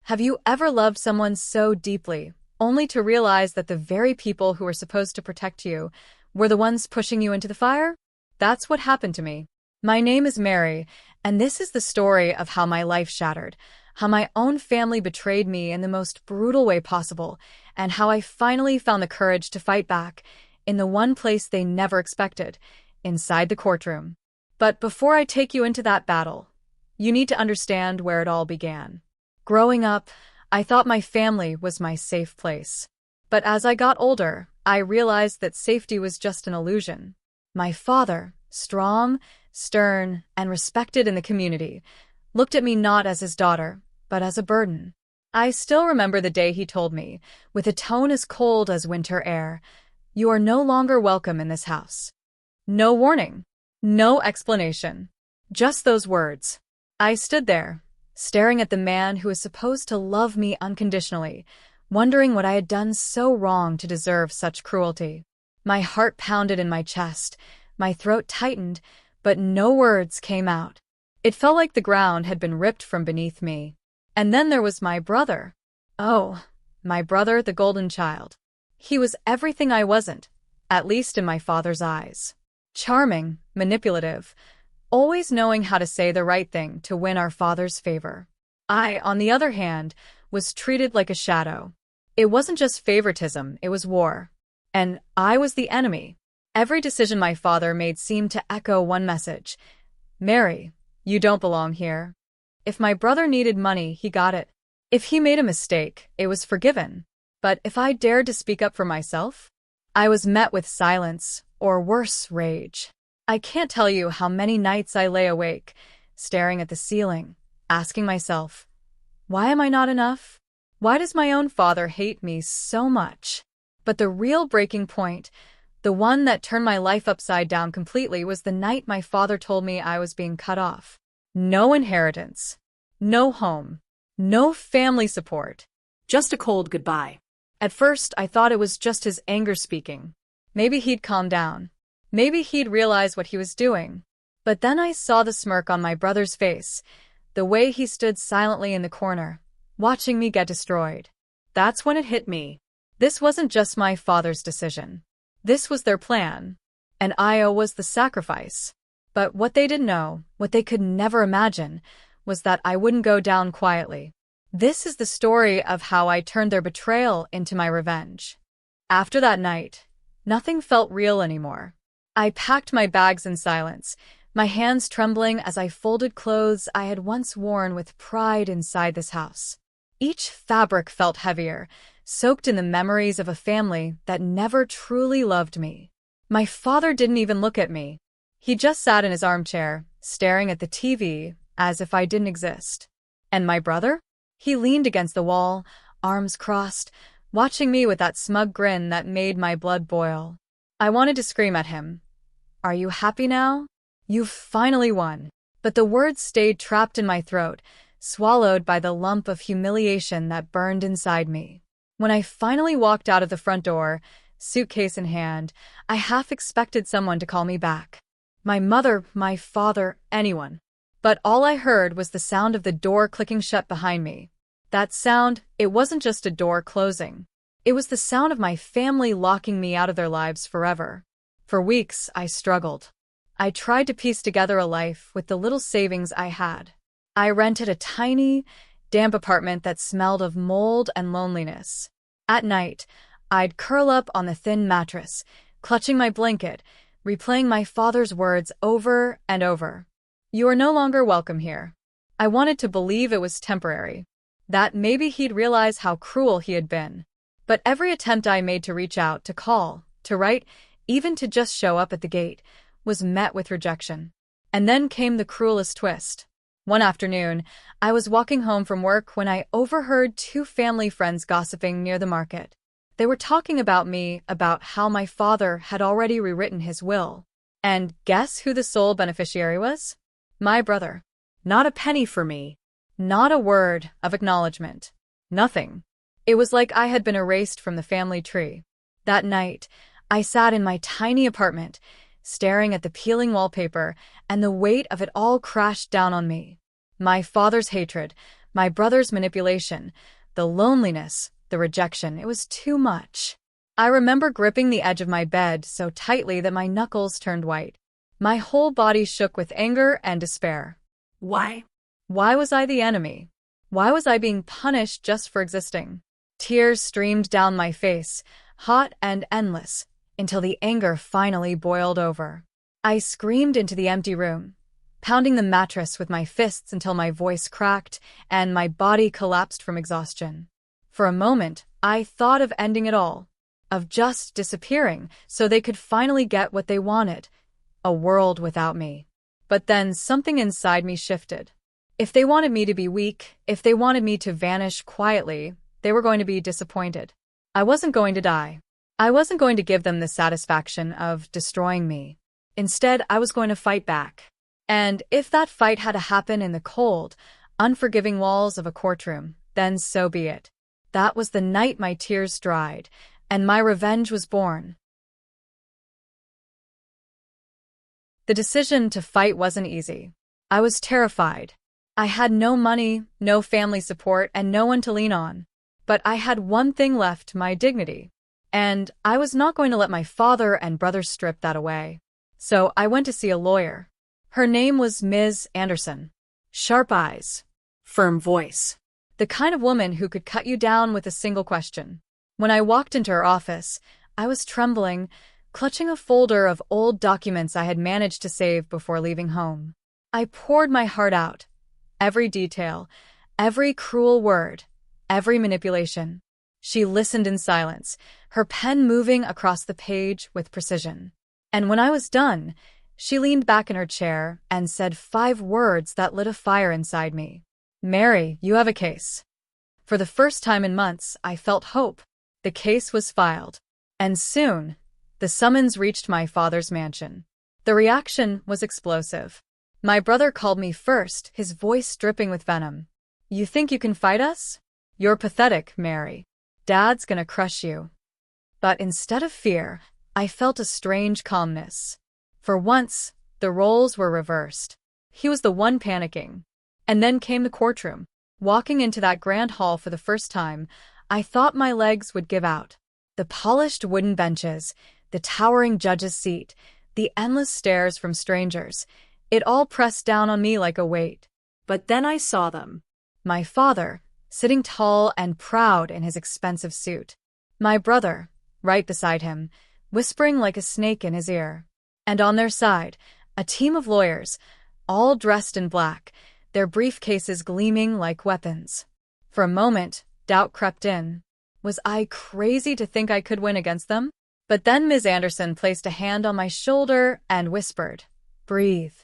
Have you ever loved someone so deeply, only to realize that the very people who were supposed to protect you were the ones pushing you into the fire? That's what happened to me. My name is Mary, and this is the story of how my life shattered, how my own family betrayed me in the most brutal way possible, and how I finally found the courage to fight back in the one place they never expected, inside the courtroom. But before I take you into that battle, you need to understand where it all began. Growing up, I thought my family was my safe place. But as I got older, I realized that safety was just an illusion. My father, strong, stern, and respected in the community, looked at me not as his daughter, but as a burden. I still remember the day he told me, with a tone as cold as winter air, "You are no longer welcome in this house." No warning, no explanation, just those words. I stood there, staring at the man who was supposed to love me unconditionally, wondering what I had done so wrong to deserve such cruelty. My heart pounded in my chest, my throat tightened, but no words came out. It felt like the ground had been ripped from beneath me. And then there was my brother. Oh, my brother, the golden child. He was everything I wasn't, at least in my father's eyes. Charming, manipulative, always knowing how to say the right thing to win our father's favor. I, on the other hand, was treated like a shadow. It wasn't just favoritism, it was war. And I was the enemy. Every decision my father made seemed to echo one message: "Mary, you don't belong here." If my brother needed money, he got it. If he made a mistake, it was forgiven. But if I dared to speak up for myself, I was met with silence, or worse, rage. I can't tell you how many nights I lay awake, staring at the ceiling, asking myself, why am I not enough? Why does my own father hate me so much? But the real breaking point, the one that turned my life upside down completely, was the night my father told me I was being cut off. No inheritance, no home, no family support. Just a cold goodbye. At first, I thought it was just his anger speaking. Maybe he'd calm down. Maybe he'd realize what he was doing. But then I saw the smirk on my brother's face, the way he stood silently in the corner, watching me get destroyed. That's when it hit me. This wasn't just my father's decision. This was their plan. And Io was the sacrifice. But what they didn't know, what they could never imagine, was that I wouldn't go down quietly. This is the story of how I turned their betrayal into my revenge. After that night, nothing felt real anymore. I packed my bags in silence, my hands trembling as I folded clothes I had once worn with pride inside this house. Each fabric felt heavier, soaked in the memories of a family that never truly loved me. My father didn't even look at me. He just sat in his armchair, staring at the TV, as if I didn't exist. And my brother? He leaned against the wall, arms crossed, watching me with that smug grin that made my blood boil. I wanted to scream at him. "Are you happy now? You've finally won." But the words stayed trapped in my throat, swallowed by the lump of humiliation that burned inside me. When I finally walked out of the front door, suitcase in hand, I half expected someone to call me back. My mother, my father, anyone. But all I heard was the sound of the door clicking shut behind me. That sound, it wasn't just a door closing. It was the sound of my family locking me out of their lives forever. For weeks, I struggled. I tried to piece together a life with the little savings I had. I rented a tiny, damp apartment that smelled of mold and loneliness. At night, I'd curl up on the thin mattress, clutching my blanket, replaying my father's words over and over. "You are no longer welcome here." I wanted to believe it was temporary, that maybe he'd realize how cruel he had been. But every attempt I made to reach out, to call, to write, even to just show up at the gate, was met with rejection. And then came the cruelest twist. One afternoon, I was walking home from work when I overheard two family friends gossiping near the market. They were talking about me, about how my father had already rewritten his will. And guess who the sole beneficiary was? My brother. Not a penny for me. Not a word of acknowledgement. Nothing. It was like I had been erased from the family tree. That night, I sat in my tiny apartment, staring at the peeling wallpaper, and the weight of it all crashed down on me. My father's hatred, My brother's manipulation, the loneliness, the rejection, it was too much. I remember gripping the edge of my bed so tightly that my knuckles turned white. My whole body shook with anger and despair. Why? Why was I the enemy? Why was I being punished just for existing? Tears streamed down my face, hot and endless, until the anger finally boiled over. I screamed into the empty room, pounding the mattress with my fists until my voice cracked and my body collapsed from exhaustion. For a moment, I thought of ending it all, of just disappearing so they could finally get what they wanted, a world without me. But then something inside me shifted. If they wanted me to be weak, if they wanted me to vanish quietly, they were going to be disappointed. I wasn't going to die. I wasn't going to give them the satisfaction of destroying me. Instead, I was going to fight back. And if that fight had to happen in the cold, unforgiving walls of a courtroom, then so be it. That was the night my tears dried, and my revenge was born. The decision to fight wasn't easy. I was terrified. I had no money, no family support, and no one to lean on. But I had one thing left, my dignity. And I was not going to let my father and brother strip that away. So I went to see a lawyer. Her name was Ms. Anderson. Sharp eyes. Firm voice. The kind of woman who could cut you down with a single question. When I walked into her office, I was trembling, clutching a folder of old documents I had managed to save before leaving home. I poured my heart out. Every detail, every cruel word, every manipulation. She listened in silence, her pen moving across the page with precision. And when I was done, she leaned back in her chair and said 5 words that lit a fire inside me. "Mary, you have a case." For the first time in months, I felt hope. The case was filed. And soon, the summons reached my father's mansion. The reaction was explosive. My brother called me first, his voice dripping with venom. "You think you can fight us? You're pathetic, Mary. Dad's gonna crush you." But instead of fear, I felt a strange calmness. For once, the roles were reversed. He was the one panicking. And then came the courtroom. Walking into that grand hall for the first time, I thought my legs would give out. The polished wooden benches, the towering judge's seat, the endless stares from strangers, it all pressed down on me like a weight. But then I saw them. My father, sitting tall and proud in his expensive suit. My brother, right beside him, whispering like a snake in his ear. And on their side, a team of lawyers, all dressed in black, their briefcases gleaming like weapons. For a moment, doubt crept in. Was I crazy to think I could win against them? But then Ms. Anderson placed a hand on my shoulder and whispered, "Breathe.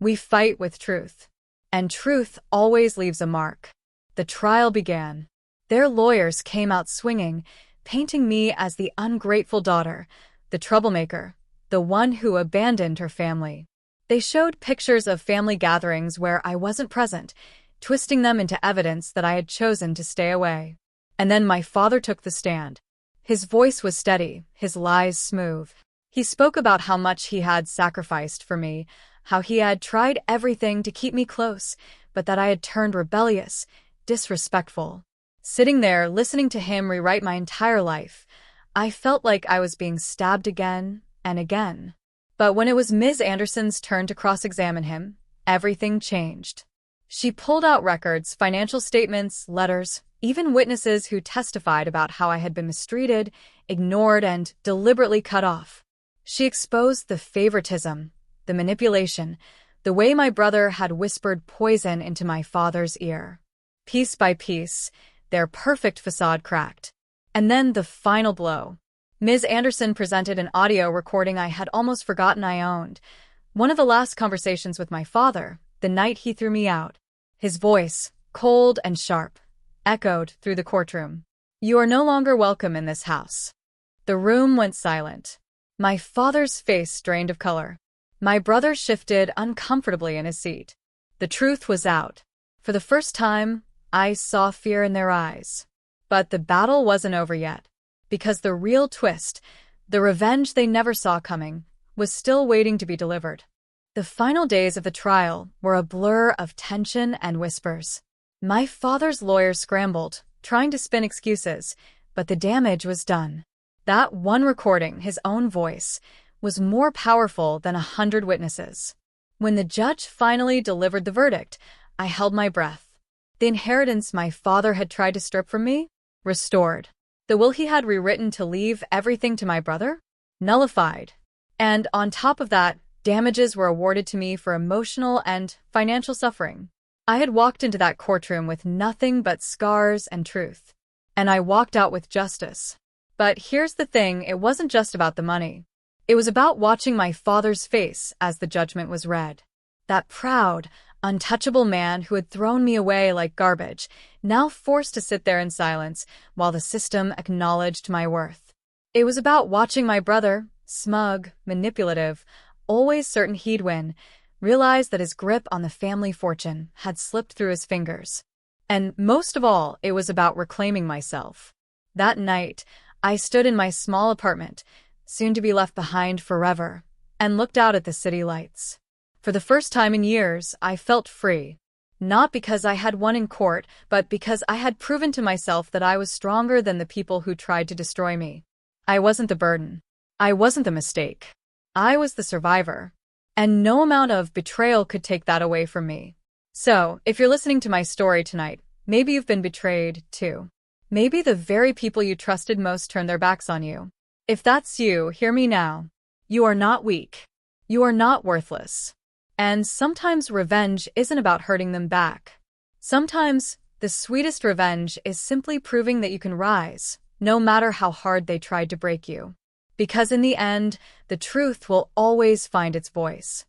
We fight with truth. And truth always leaves a mark." The trial began. Their lawyers came out swinging, painting me as the ungrateful daughter, the troublemaker, the one who abandoned her family. They showed pictures of family gatherings where I wasn't present, twisting them into evidence that I had chosen to stay away. And then my father took the stand. His voice was steady, his lies smooth. He spoke about how much he had sacrificed for me, how he had tried everything to keep me close, but that I had turned rebellious, disrespectful. Sitting there, listening to him rewrite my entire life, I felt like I was being stabbed again and again. But when it was Ms. Anderson's turn to cross-examine him, everything changed. She pulled out records, financial statements, letters, even witnesses who testified about how I had been mistreated, ignored, and deliberately cut off. She exposed the favoritism, the manipulation, the way my brother had whispered poison into my father's ear. Piece by piece, their perfect facade cracked. And then the final blow. Ms. Anderson presented an audio recording I had almost forgotten I owned. One of the last conversations with my father, the night he threw me out. His voice, cold and sharp, echoed through the courtroom. "You are no longer welcome in this house." The room went silent. My father's face drained of color. My brother shifted uncomfortably in his seat. The truth was out. For the first time, I saw fear in their eyes. But the battle wasn't over yet. Because the real twist, the revenge they never saw coming, was still waiting to be delivered. The final days of the trial were a blur of tension and whispers. My father's lawyer scrambled, trying to spin excuses, but the damage was done. That one recording, his own voice, was more powerful than 100 witnesses. When the judge finally delivered the verdict, I held my breath. The inheritance my father had tried to strip from me? Restored. The will he had rewritten to leave everything to my brother? Nullified. And on top of that, damages were awarded to me for emotional and financial suffering. I had walked into that courtroom with nothing but scars and truth. And I walked out with justice. But here's the thing, it wasn't just about the money. It was about watching my father's face as the judgment was read. That proud, untouchable man who had thrown me away like garbage, now forced to sit there in silence while the system acknowledged my worth. It was about watching my brother, smug, manipulative, always certain he'd win, realize that his grip on the family fortune had slipped through his fingers. And most of all, it was about reclaiming myself. That night, I stood in my small apartment, soon to be left behind forever, and looked out at the city lights. For the first time in years, I felt free. Not because I had won in court, but because I had proven to myself that I was stronger than the people who tried to destroy me. I wasn't the burden. I wasn't the mistake. I was the survivor. And no amount of betrayal could take that away from me. So, if you're listening to my story tonight, maybe you've been betrayed, too. Maybe the very people you trusted most turned their backs on you. If that's you, hear me now. You are not weak. You are not worthless. And sometimes revenge isn't about hurting them back. Sometimes the sweetest revenge is simply proving that you can rise, no matter how hard they tried to break you. Because in the end, the truth will always find its voice.